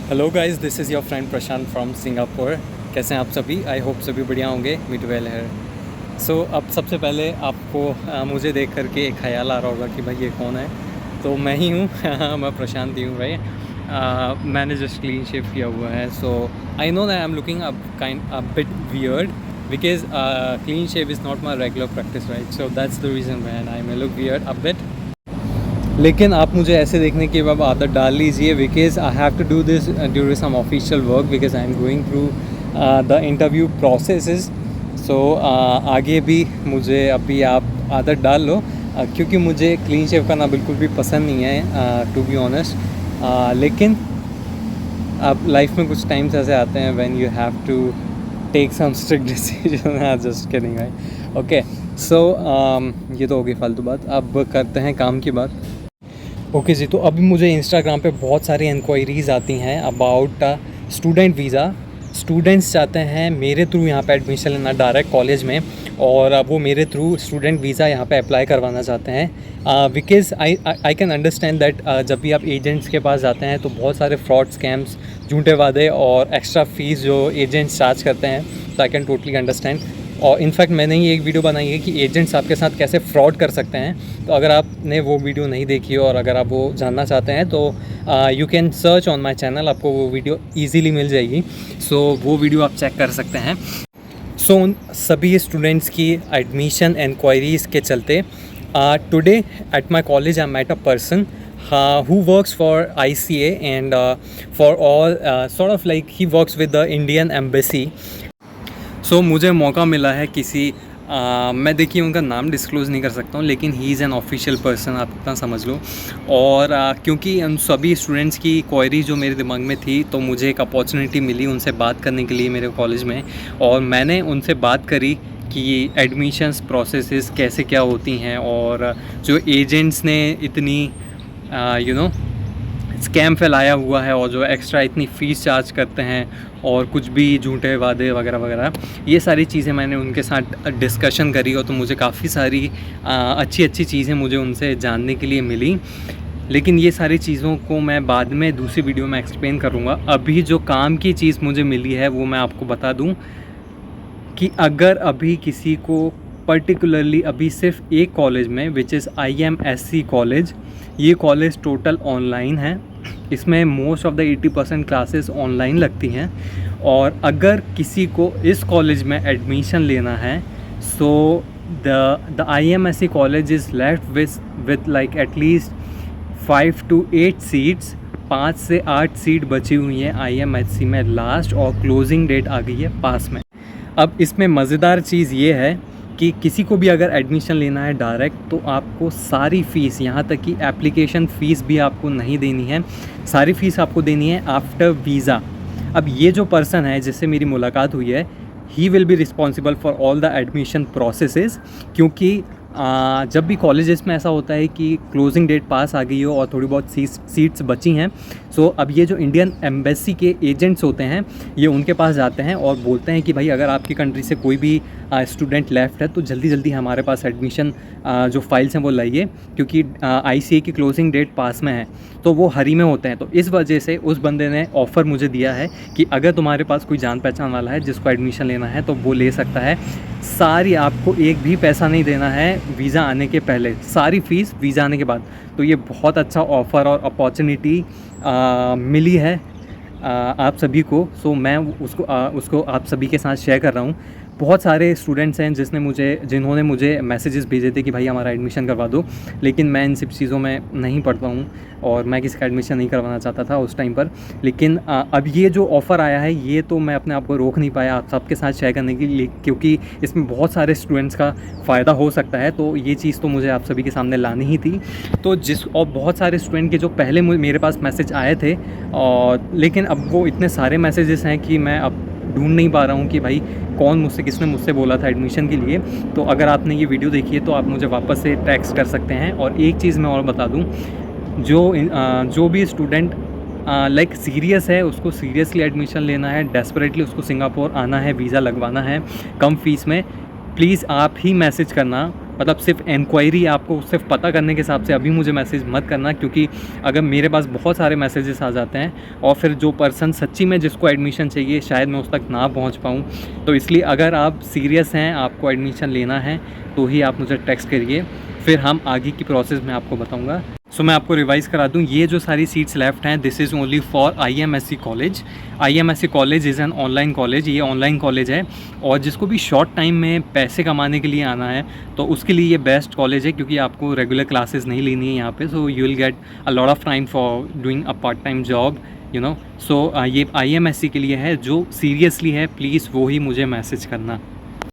Hello guys, this is your friend Prashant from Singapore. कैसे हैं आप सभी? आई होप सभी बढ़िया होंगे। मीट वेल है। सो अब सबसे पहले आपको मुझे देख करके एक ख्याल आ रहा होगा कि भाई ये कौन है। तो मैं ही हूँ मैं प्रशांत ही हूँ भाई। मैंने जस्ट क्लीन शेव किया हुआ है। So I know that I am looking a bit weird because clean shave is not my regular practice, right? So that's the reason when I may look weird a bit. लेकिन आप मुझे ऐसे देखने की अब आदत डाल लीजिए because I have to do this during some official work because I am going through the interview processes. So आगे भी मुझे अभी आप आदत डाल लो क्योंकि मुझे क्लीन शेव करना बिल्कुल भी पसंद नहीं है, टू बी ऑनेस्ट। लेकिन अब लाइफ में कुछ टाइम्स ऐसे आते हैं when you have to take some strict decision. Just kidding भाई। ओके, सो ये तो हो गई फालतू बात। अब करते हैं काम की बात। ओके जी, तो अभी मुझे इंस्टाग्राम पे बहुत सारी इंक्वायरीज़ आती हैं अबाउट स्टूडेंट वीज़ा। स्टूडेंट्स चाहते हैं मेरे थ्रू यहाँ पे एडमिशन लेना डायरेक्ट कॉलेज में, और वो मेरे थ्रू स्टूडेंट वीज़ा यहाँ पे अप्लाई करवाना चाहते हैं। Because I can understand that जब भी आप एजेंट्स के पास जाते हैं तो बहुत सारे फ्रॉड स्कैम्स, झूठे वादे और एक्स्ट्रा फ़ीस जो एजेंट्स चार्ज करते हैं। तो आई कैन टोटली अंडरस्टैंड। और इनफैक्ट मैंने ही एक वीडियो बनाई है कि एजेंट्स आपके साथ कैसे फ्रॉड कर सकते हैं। तो अगर आपने वो वीडियो नहीं देखी और अगर आप वो जानना चाहते हैं तो you can search on my channel, आपको वो वीडियो इजीली मिल जाएगी। सो वो वीडियो आप चेक कर सकते हैं। सो उन सभी स्टूडेंट्स की एडमिशन इंक्वायरीज़ के चलते today at my college I met a person who works for ICA and for all sort of like he works with the Indian Embassy. सो मुझे मौका मिला है किसी मैं देखिए उनका नाम डिस्क्लोज़ नहीं कर सकता हूँ, लेकिन he is an official person, आप इतना समझ लो। और क्योंकि उन सभी स्टूडेंट्स की क्वेरी जो मेरे दिमाग में थी, तो मुझे एक अपॉर्चुनिटी मिली उनसे बात करने के लिए मेरे कॉलेज में। और मैंने उनसे बात करी कि एडमिशन्स प्रोसेसेस कैसे क्या होती हैं, और जो एजेंट्स ने इतनी स्कैम फैलाया हुआ है और जो एक्स्ट्रा इतनी फ़ीस चार्ज करते हैं और कुछ भी झूठे वादे वगैरह वगैरह, ये सारी चीज़ें मैंने उनके साथ डिस्कशन करी। और तो मुझे काफ़ी सारी अच्छी अच्छी चीज़ें मुझे उनसे जानने के लिए मिली। लेकिन ये सारी चीज़ों को मैं बाद में दूसरी वीडियो में एक्सप्लेन करूँगा। अभी जो काम की चीज़ मुझे मिली है वो मैं आपको बता दूँ कि अगर अभी किसी को पर्टिकुलरली अभी सिर्फ एक कॉलेज में विच इज़ IMSC कॉलेज, ये कॉलेज टोटल ऑनलाइन है। इसमें most of the 80% classes online लगती हैं। और अगर किसी को इस कॉलेज में एडमिशन लेना है so the IMSC college is left with like at least 5 to 8 seats. 5 से 8 सीट बची हुई हैं IMSC में लास्ट, और क्लोजिंग डेट आ गई है पास में। अब इसमें मज़ेदार चीज़ ये है कि किसी को भी अगर एडमिशन लेना है डायरेक्ट, तो आपको सारी फ़ीस, यहाँ तक कि एप्लीकेशन फ़ीस भी आपको नहीं देनी है। सारी फ़ीस आपको देनी है आफ्टर वीज़ा। अब ये जो पर्सन है जिससे मेरी मुलाकात हुई है, he will be responsible for all the admission processes. क्योंकि जब भी कॉलेजेस में ऐसा होता है कि क्लोजिंग डेट पास आ गई हो और थोड़ी बहुत सीट्स बची हैं, सो अब ये जो इंडियन एम्बेसी के एजेंट्स होते हैं, ये उनके पास जाते हैं और बोलते हैं कि भाई अगर आपकी कंट्री से कोई भी स्टूडेंट लेफ़्ट है तो जल्दी जल्दी हमारे पास एडमिशन जो फाइल्स हैं वो लाइए, क्योंकि ICA की क्लोजिंग डेट पास में है। तो वो हरी में होते हैं। तो इस वजह से उस बंदे ने ऑफ़र मुझे दिया है कि अगर तुम्हारे पास कोई जान पहचान वाला है जिसको एडमिशन लेना है तो वो ले सकता है। सारी, आपको एक भी पैसा नहीं देना है वीज़ा आने के पहले, सारी फ़ीस वीज़ा आने के बाद। तो ये बहुत अच्छा ऑफ़र और अपॉर्चुनिटी मिली है आप सभी को। सो मैं उसको आप सभी के साथ शेयर कर रहा हूँ। बहुत सारे स्टूडेंट्स हैं जिन्होंने मुझे मैसेजेस भेजे थे कि भाई हमारा एडमिशन करवा दो, लेकिन मैं इन सब चीज़ों में नहीं पढ़ता हूँ और मैं किसी का एडमिशन नहीं करवाना चाहता था उस टाइम पर। लेकिन अब ये जो ऑफ़र आया है, ये तो मैं अपने आप को रोक नहीं पाया आप सबके साथ शेयर करने के लिए, क्योंकि इसमें बहुत सारे स्टूडेंट्स का फ़ायदा हो सकता है। तो ये चीज़ तो मुझे आप सभी के सामने लानी ही थी। तो और बहुत सारे स्टूडेंट के जो पहले मेरे पास मैसेज आए थे, और लेकिन अब वो इतने सारे मैसेजेस हैं कि मैं अब ढूंढ नहीं पा रहा हूँ कि भाई किसने मुझसे बोला था एडमिशन के लिए। तो अगर आपने ये वीडियो देखी है तो आप मुझे वापस से टेक्स्ट कर सकते हैं। और एक चीज़ मैं और बता दूँ, जो भी स्टूडेंट लाइक सीरियस है, उसको सीरियसली एडमिशन लेना है, डेस्परेटली उसको सिंगापुर आना है, वीज़ा लगवाना है कम फ़ीस में, प्लीज़ आप ही मैसेज करना मतलब सिर्फ इंक्वायरी आपको सिर्फ पता करने के हिसाब से अभी मुझे मैसेज मत करना, क्योंकि अगर मेरे पास बहुत सारे मैसेजेस आ जाते हैं और फिर जो पर्सन सच्ची में जिसको एडमिशन चाहिए शायद मैं उस तक ना पहुंच पाऊं। तो इसलिए अगर आप सीरियस हैं, आपको एडमिशन लेना है, तो ही आप मुझे टेक्स्ट करिए, फिर हम आगे की प्रोसेस मैं आपको बताऊंगा। सो मैं आपको रिवाइज करा दूं, ये जो सारी सीट्स लेफ्ट हैं this is only for IMSC college. IMSC college is an online college, ये ऑनलाइन कॉलेज है, और जिसको भी शॉर्ट टाइम में पैसे कमाने के लिए आना है तो उसके लिए ये बेस्ट कॉलेज है, क्योंकि आपको रेगुलर क्लासेस नहीं लेनी है यहाँ पे। So you will get a lot of time for doing a part time job, you know. So ये IMSC के लिए है, जो सीरियसली है प्लीज़ वो ही मुझे मैसेज करना।